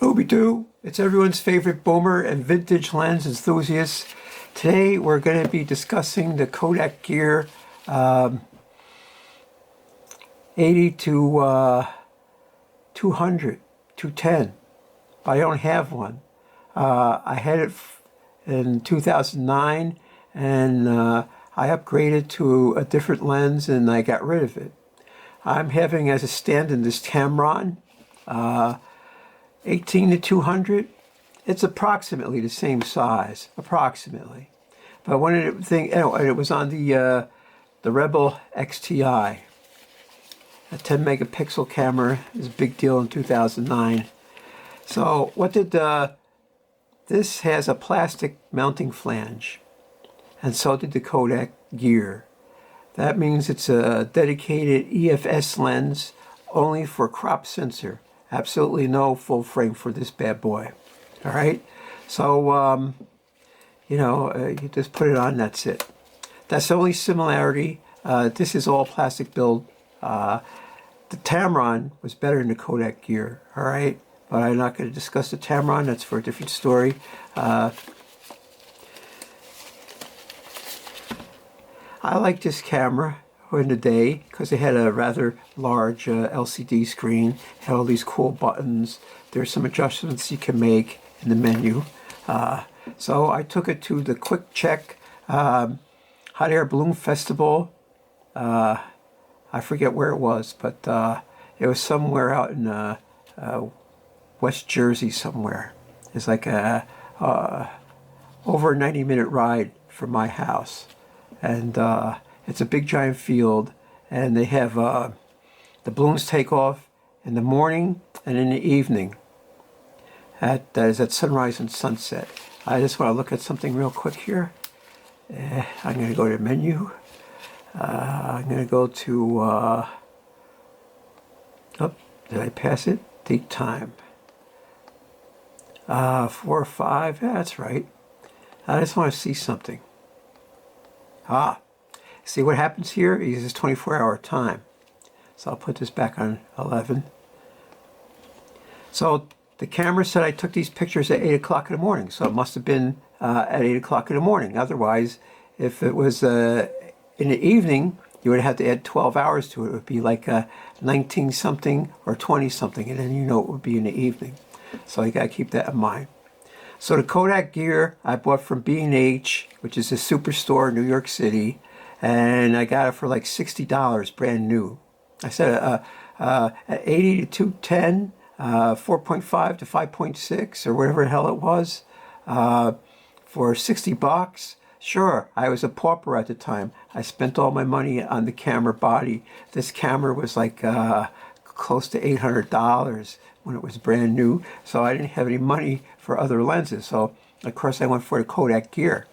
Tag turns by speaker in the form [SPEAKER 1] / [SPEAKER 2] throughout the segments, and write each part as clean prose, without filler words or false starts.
[SPEAKER 1] Ooby-doo! It's everyone's favorite boomer and vintage lens enthusiast. Today we're going to be discussing the Kodak Gear 80 to 200, 210. But I don't have one. I had it in 2009 and I upgraded to a different lens and I got rid of it. I'm having as a stand-in this CANON 18 to 200. It's approximately the same size, approximately. But one of the things, and it was on the Rebel XTi. A 10 megapixel camera is a big deal in 2009. So what did this has a plastic mounting flange, and so did the Kodak Gear. That means it's a dedicated EFS lens only for crop sensor. Absolutely no full frame for this bad boy. All right, so you just put it on. That's it. That's the only similarity. This is all plastic build. The Tamron was better than the Kodak Gear. All right, but I'm not going to discuss the Tamron. That's for a different story. I like this camera in the day because it had a rather large LCD screen, had all these cool buttons. There's some adjustments you can make in the menu. So I took it to the QuickChek Hot Air Balloon Festival. I forget where it was, but it was somewhere out in West Jersey somewhere. It's like a over a 90-minute ride from my house. And it's a big giant field, and they have the balloons take off in the morning and in the evening. That is at sunrise and sunset. I just want to look at something real quick here. I'm going to go to menu. I'm going to go to, oh, did I pass it? Date time. 4 or 5, yeah, that's right. I just want to see something. See what happens here? It uses 24-hour time. So I'll put this back on 11. So the camera said I took these pictures at 8 o'clock in the morning. So it must have been at 8 o'clock in the morning. Otherwise, if it was in the evening, you would have to add 12 hours to it. It would be like 19-something or 20-something. And then you know it would be in the evening. So you got to keep that in mind. So the Kodak Gear I bought from B&H, which is a superstore in New York City, and I got it for like $60, brand new. I said at 80 to 210, 4.5 to 5.6, or whatever the hell it was, for $60. Sure, I was a pauper at the time. I spent all my money on the camera body. This camera was like close to $800 when it was brand new, so I didn't have any money for other lenses. So of course I went for the Kodak Gear.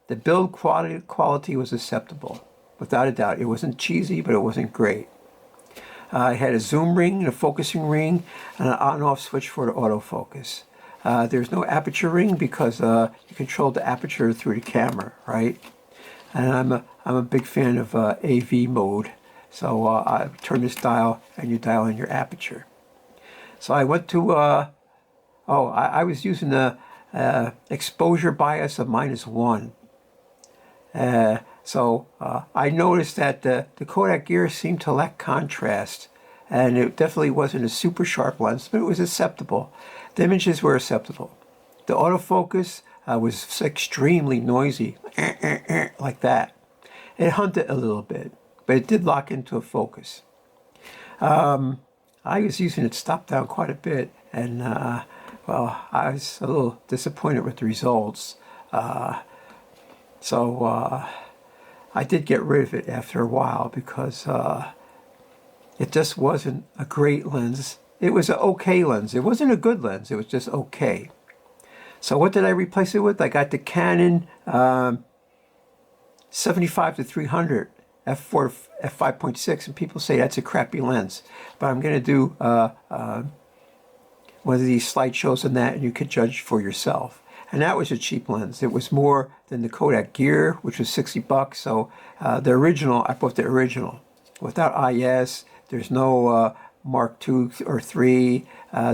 [SPEAKER 1] The build quality was acceptable, without a doubt. It wasn't cheesy, but it wasn't great. It had a zoom ring, a focusing ring, and an on-off switch for the autofocus. There's no aperture ring because you control the aperture through the camera, right? And I'm a big fan of AV mode. So I turn this dial and you dial in your aperture. So I went to, I was using the exposure bias of -1. So I noticed that the Kodak Gear seemed to lack contrast, and it definitely wasn't a super sharp lens, but it was acceptable. The images were acceptable. The autofocus was extremely noisy, like that. It hunted a little bit, but it did lock into a focus. I was using it stop down quite a bit, and well, I was a little disappointed with the results. So I did get rid of it after a while because it just wasn't a great lens. It was an okay lens. It wasn't a good lens. It was just okay. So what did I replace it with? I got the Canon 75 to 300 f4 f5.6, and people say that's a crappy lens. But I'm going to do one of these slideshows on that, and you could judge for yourself. And that was a cheap lens. It was more than the Kodak Gear, which was $60. So the original, I bought the original without IS. There's no Mark II or III.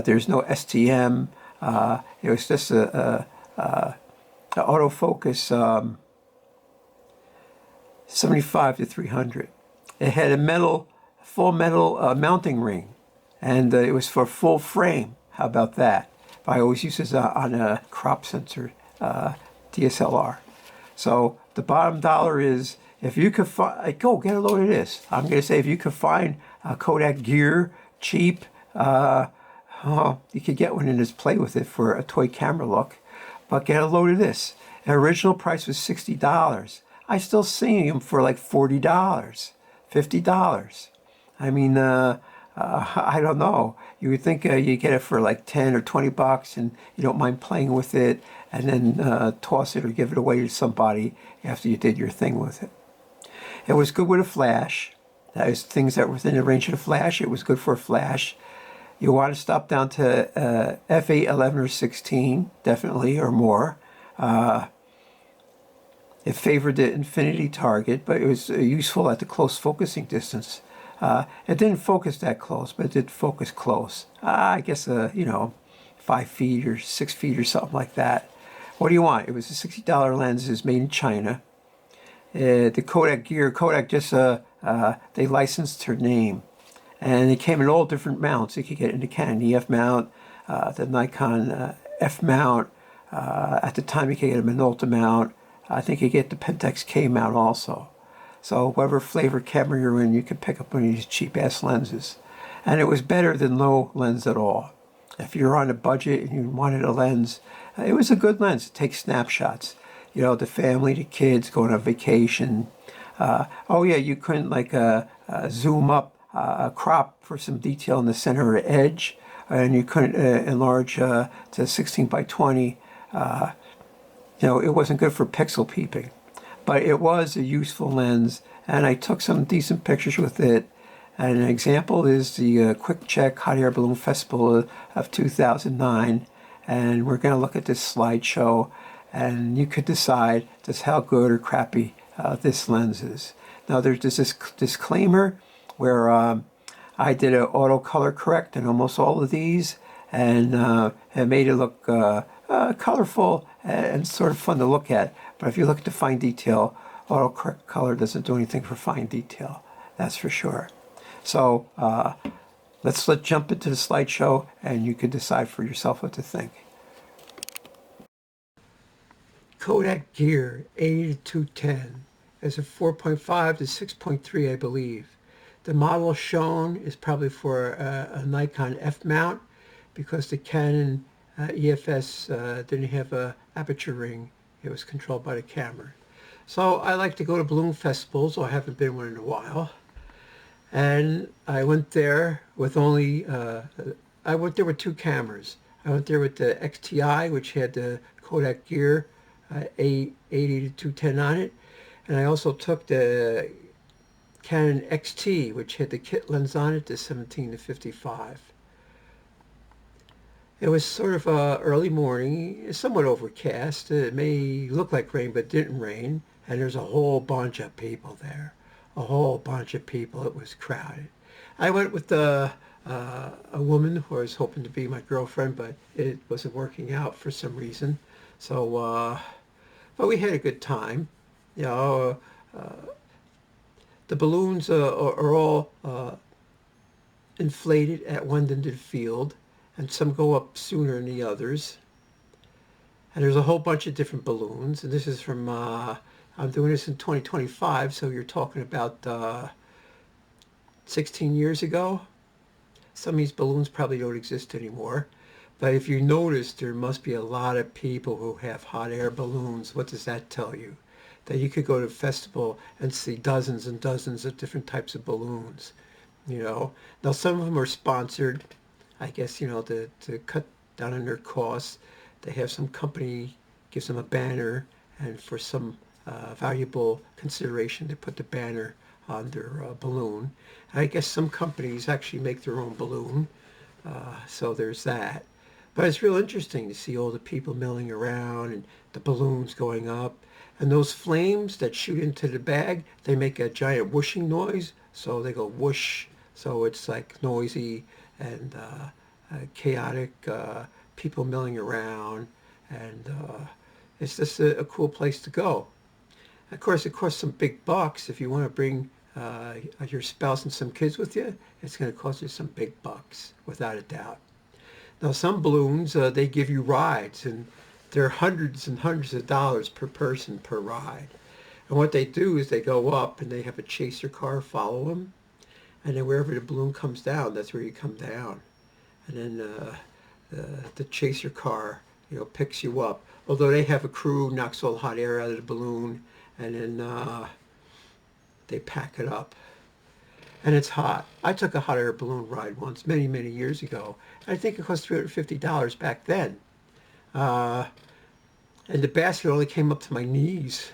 [SPEAKER 1] There's no STM. It was just a autofocus 75 to 300. It had a full metal mounting ring, and it was for full frame. How about that? I always use this on a crop sensor DSLR. So the bottom dollar is, if you could find, go get a load of this. I'm going to say if you could find a Kodak Gear cheap, you could get one and just play with it for a toy camera look. But get a load of this. The original price was $60. I still see them for like $40, $50. I mean, I don't know. You would think you get it for like 10 or 20 bucks and you don't mind playing with it and then toss it or give it away to somebody after you did your thing with it. It was good with a flash. That is things that were within the range of the flash. It was good for a flash. You want to stop down to f8, 11, or 16, definitely, or more. It favored the infinity target, but it was useful at the close focusing distance. It didn't focus that close, but it did focus close. I guess, 5 feet or 6 feet or something like that. What do you want? It was a $60 lens. It was made in China. The Kodak Gear, Kodak just, they licensed her name. And it came in all different mounts. You could get in the Canon EF mount, the Nikon F mount. At the time, you could get a Minolta mount. I think you get the Pentax K mount also. So whatever flavor camera you're in, you could pick up one of these cheap-ass lenses. And it was better than no lens at all. If you're on a budget and you wanted a lens, it was a good lens to take snapshots. The family, the kids, going on vacation. Oh yeah, you couldn't zoom up, crop for some detail in the center or edge, and you couldn't enlarge to 16 by 20. It wasn't good for pixel peeping, but it was a useful lens, and I took some decent pictures with it. And an example is the QuickChek Hot Air Balloon Festival of 2009, and we're going to look at this slideshow, and you could decide just how good or crappy this lens is. Now there's this disclaimer where I did an auto color correct in almost all of these, and it made it look colorful and sort of fun to look at. But if you look at the fine detail, auto correct color doesn't do anything for fine detail. That's for sure. So let's jump into the slideshow, and you can decide for yourself what to think. Kodak Gear 80 to 210 is a 4.5 to 6.3, I believe. The model shown is probably for a Nikon F mount, because the Canon EFS didn't have a aperture ring. It was controlled by the camera. So I like to go to balloon festivals, so I haven't been one in a while. And I went there with only, I went there with 2 cameras. I went there with the XTi, which had the Kodak Gear 80 to 210 on it. And I also took the Canon XT, which had the kit lens on it, the 17 to 55. It was sort of early morning, somewhat overcast. It may look like rain, but it didn't rain. And there's a whole bunch of people there. A whole bunch of people. It was crowded. I went with a woman who I was hoping to be my girlfriend, but it wasn't working out for some reason. So, but we had a good time. The balloons are all inflated at one end of the field, and some go up sooner than the others. And there's a whole bunch of different balloons, and this is from, I'm doing this in 2025, so you're talking about 16 years ago. Some of these balloons probably don't exist anymore. But if you notice, there must be a lot of people who have hot air balloons. What does that tell you? That you could go to a festival and see dozens and dozens of different types of balloons. Now some of them are sponsored, I guess, to cut down on their costs. They have some company gives them a banner, and for some valuable consideration, they put the banner on their balloon. I guess some companies actually make their own balloon, so there's that. But it's real interesting to see all the people milling around and the balloons going up. And those flames that shoot into the bag, they make a giant whooshing noise. So they go whoosh. So it's like noisy and chaotic, people milling around, and it's just a cool place to go. Of course, it costs some big bucks. If you want to bring your spouse and some kids with you, it's going to cost you some big bucks, without a doubt. Now, some balloons, they give you rides, and they're hundreds and hundreds of dollars per person per ride. And what they do is they go up and they have a chaser car follow them, and then wherever the balloon comes down, that's where you come down. And then the chaser car, picks you up. Although they have a crew, knocks all the hot air out of the balloon, and then they pack it up. And it's hot. I took a hot air balloon ride once, many, many years ago. I think it cost $350 back then. And the basket only came up to my knees.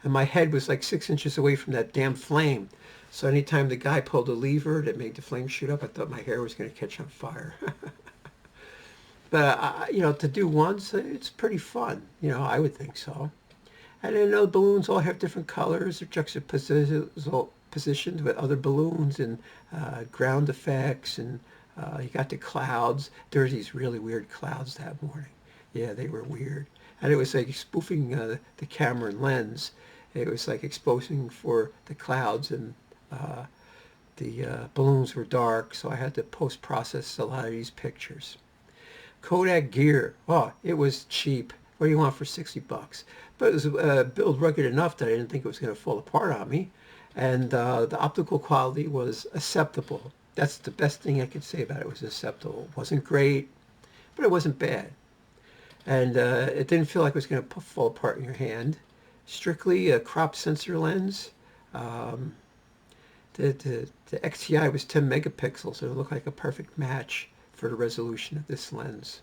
[SPEAKER 1] And my head was like 6 inches away from that damn flame. So anytime the guy pulled a lever that made the flame shoot up, I thought my hair was going to catch on fire. But, to do once, it's pretty fun. I would think so. And then the balloons all have different colors. They're juxtapositioned with other balloons and ground effects. And you got the clouds. There were these really weird clouds that morning. Yeah, they were weird. And it was like spoofing the camera and lens. It was like exposing for the clouds, and the balloons were dark, so I had to post-process a lot of these pictures. Kodak Gear. Oh, it was cheap. What do you want for 60 bucks? But it was built rugged enough that I didn't think it was going to fall apart on me. And the optical quality was acceptable. That's the best thing I could say about it. It was acceptable. It wasn't great, but it wasn't bad. And it didn't feel like it was going to fall apart in your hand. Strictly a crop sensor lens. The XTi was 10 megapixels, so it looked like a perfect match for the resolution of this lens.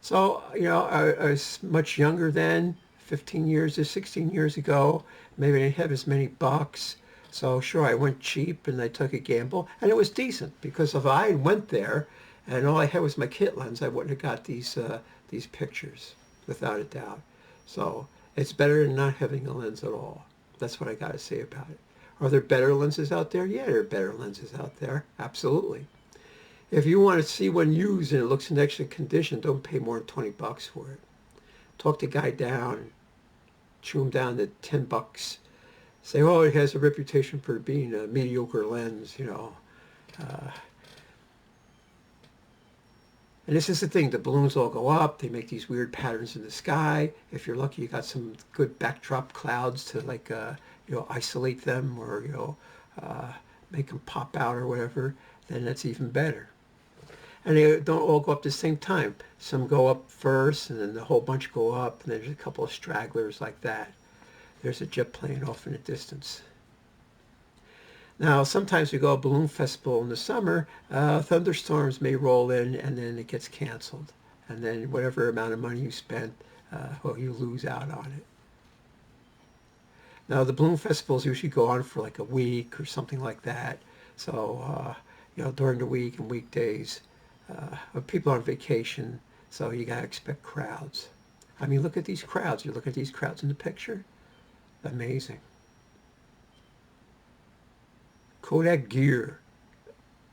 [SPEAKER 1] So, I was much younger then, 15 years or 16 years ago. Maybe I didn't have as many bucks. So sure, I went cheap and I took a gamble, and it was decent, because if I went there and all I had was my kit lens, I wouldn't have got these pictures, without a doubt. So it's better than not having a lens at all. That's what I got to say about it. Are there better lenses out there? Yeah, there are better lenses out there. Absolutely. If you want to see one used and it looks in excellent condition, don't pay more than 20 bucks for it. Talk the guy down, chew him down to 10 bucks. Say, oh, it has a reputation for being a mediocre lens, And this is the thing, the balloons all go up, they make these weird patterns in the sky. If you're lucky, you got some good backdrop clouds to isolate them, or, make them pop out or whatever, then that's even better. And they don't all go up at the same time. Some go up first, and then the whole bunch go up, and there's a couple of stragglers like that. There's a jet plane off in the distance. Now, sometimes we go to a balloon festival in the summer, thunderstorms may roll in, and then it gets canceled. And then whatever amount of money you spent, you lose out on it. Now, the balloon festivals usually go on for like a week or something like that. So, during the week and weekdays, people are on vacation, so you got to expect crowds. I mean, look at these crowds. You look at these crowds in the picture. Amazing. Kodak Gear,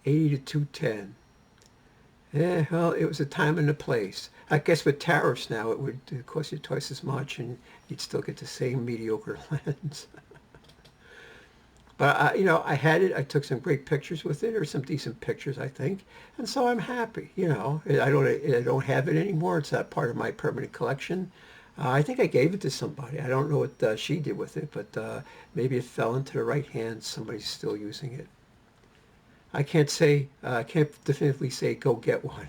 [SPEAKER 1] 80 to 210. Yeah, well, it was a time and a place. I guess with tariffs now, it would cost you twice as much, and you'd still get the same mediocre lens. But, I had it. I took some great pictures with it, or some decent pictures, I think. And so I'm happy, I don't have it anymore. It's not part of my permanent collection. I think I gave it to somebody. I don't know what she did with it, but maybe it fell into the right hands. Somebody's still using it. I can't definitively say go get one.